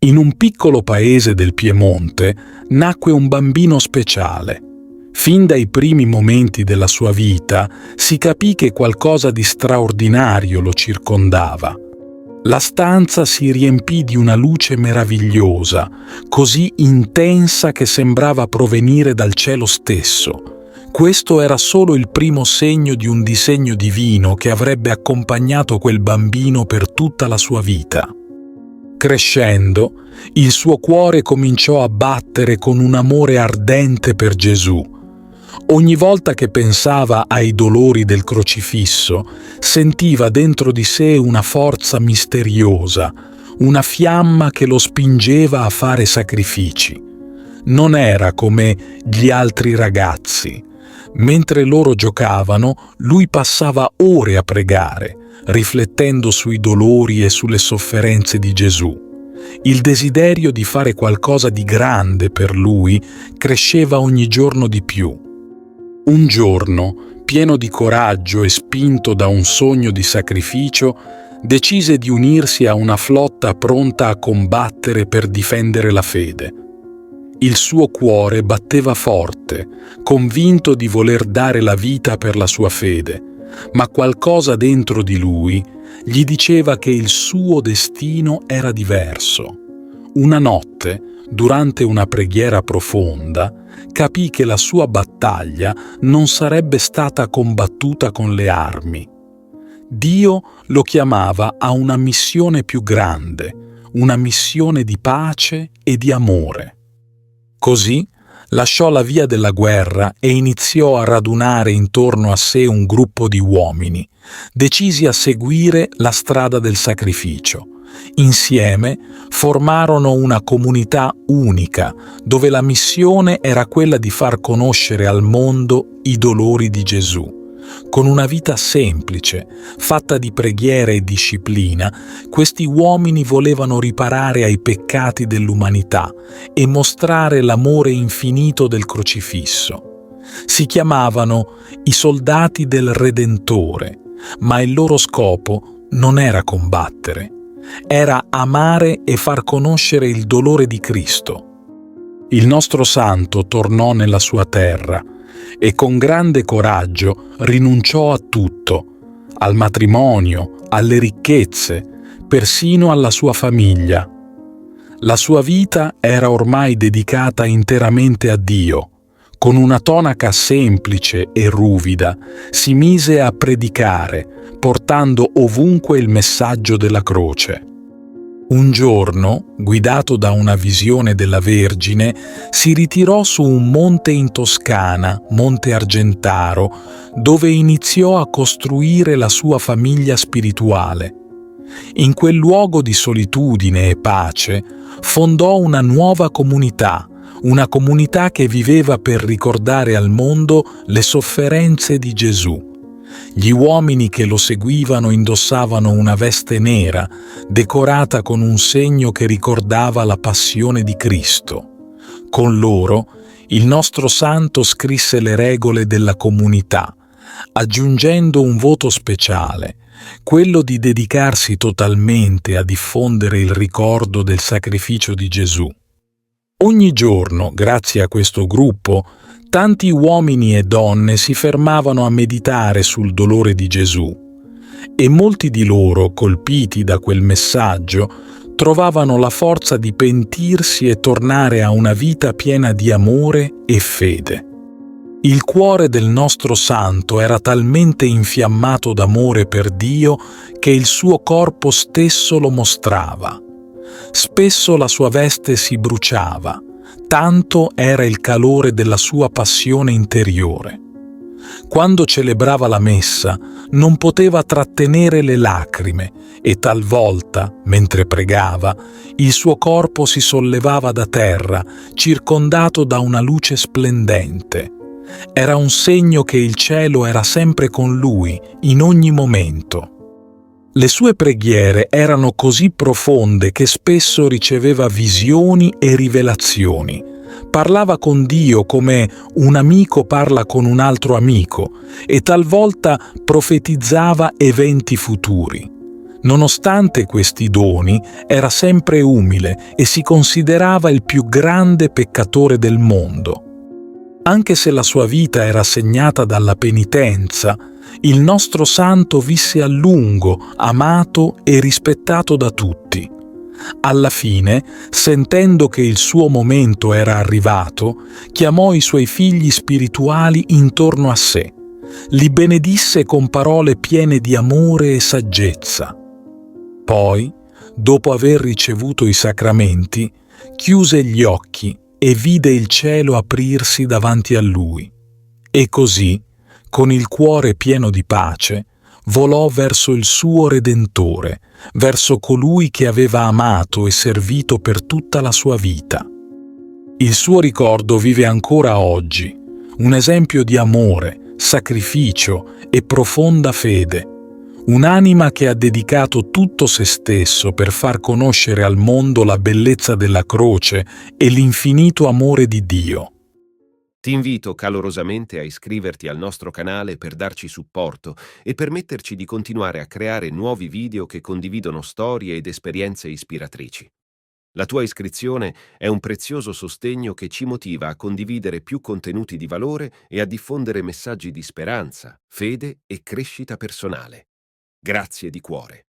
In un piccolo paese del Piemonte nacque un bambino speciale. Fin dai primi momenti della sua vita si capì che qualcosa di straordinario lo circondava. La stanza si riempì di una luce meravigliosa, così intensa che sembrava provenire dal cielo stesso. Questo era solo il primo segno di un disegno divino che avrebbe accompagnato quel bambino per tutta la sua vita. Crescendo, il suo cuore cominciò a battere con un amore ardente per Gesù. Ogni volta che pensava ai dolori del crocifisso, sentiva dentro di sé una forza misteriosa, una fiamma che lo spingeva a fare sacrifici. Non era come gli altri ragazzi. Mentre loro giocavano, lui passava ore a pregare, riflettendo sui dolori e sulle sofferenze di Gesù. Il desiderio di fare qualcosa di grande per lui cresceva ogni giorno di più. Un giorno, pieno di coraggio e spinto da un sogno di sacrificio, decise di unirsi a una flotta pronta a combattere per difendere la fede. Il suo cuore batteva forte, convinto di voler dare la vita per la sua fede, ma qualcosa dentro di lui gli diceva che il suo destino era diverso. Una notte, durante una preghiera profonda, capì che la sua battaglia non sarebbe stata combattuta con le armi. Dio lo chiamava a una missione più grande, una missione di pace e di amore. Così lasciò la via della guerra e iniziò a radunare intorno a sé un gruppo di uomini. Decisi a seguire la strada del sacrificio. Insieme formarono una comunità unica, dove la missione era quella di far conoscere al mondo i dolori di Gesù. Con una vita semplice, fatta di preghiera e disciplina, questi uomini volevano riparare ai peccati dell'umanità e mostrare l'amore infinito del crocifisso. Si chiamavano i soldati del Redentore, ma il loro scopo non era combattere, era amare e far conoscere il dolore di Cristo. Il nostro santo tornò nella sua terra e con grande coraggio rinunciò a tutto, al matrimonio, alle ricchezze, persino alla sua famiglia. La sua vita era ormai dedicata interamente a Dio. Con una tonaca semplice e ruvida si mise a predicare, portando ovunque il messaggio della croce. Un giorno, guidato da una visione della Vergine, si ritirò su un monte in Toscana, Monte Argentaro, dove iniziò a costruire la sua famiglia spirituale. In quel luogo di solitudine e pace fondò una nuova comunità, una comunità che viveva per ricordare al mondo le sofferenze di Gesù. Gli uomini che lo seguivano indossavano una veste nera, decorata con un segno che ricordava la passione di Cristo. Con loro, il nostro santo scrisse le regole della comunità, aggiungendo un voto speciale, quello di dedicarsi totalmente a diffondere il ricordo del sacrificio di Gesù. Ogni giorno, grazie a questo gruppo, tanti uomini e donne si fermavano a meditare sul dolore di Gesù e molti di loro, colpiti da quel messaggio, trovavano la forza di pentirsi e tornare a una vita piena di amore e fede. Il cuore del nostro santo era talmente infiammato d'amore per Dio che il suo corpo stesso lo mostrava. Spesso la sua veste si bruciava, tanto era il calore della sua passione interiore. Quando celebrava la messa, non poteva trattenere le lacrime e talvolta, mentre pregava, il suo corpo si sollevava da terra, circondato da una luce splendente. Era un segno che il cielo era sempre con lui, in ogni momento. Le sue preghiere erano così profonde che spesso riceveva visioni e rivelazioni. Parlava con Dio come un amico parla con un altro amico e talvolta profetizzava eventi futuri. Nonostante questi doni, era sempre umile e si considerava il più grande peccatore del mondo. Anche se la sua vita era segnata dalla penitenza, il nostro santo visse a lungo, amato e rispettato da tutti. Alla fine, sentendo che il suo momento era arrivato, chiamò i suoi figli spirituali intorno a sé. Li benedisse con parole piene di amore e saggezza. Poi, dopo aver ricevuto i sacramenti, chiuse gli occhi e vide il cielo aprirsi davanti a lui. E così, con il cuore pieno di pace, volò verso il suo Redentore, verso colui che aveva amato e servito per tutta la sua vita. Il suo ricordo vive ancora oggi, un esempio di amore, sacrificio e profonda fede. Un'anima che ha dedicato tutto se stesso per far conoscere al mondo la bellezza della croce e l'infinito amore di Dio. Ti invito calorosamente a iscriverti al nostro canale per darci supporto e permetterci di continuare a creare nuovi video che condividono storie ed esperienze ispiratrici. La tua iscrizione è un prezioso sostegno che ci motiva a condividere più contenuti di valore e a diffondere messaggi di speranza, fede e crescita personale. Grazie di cuore.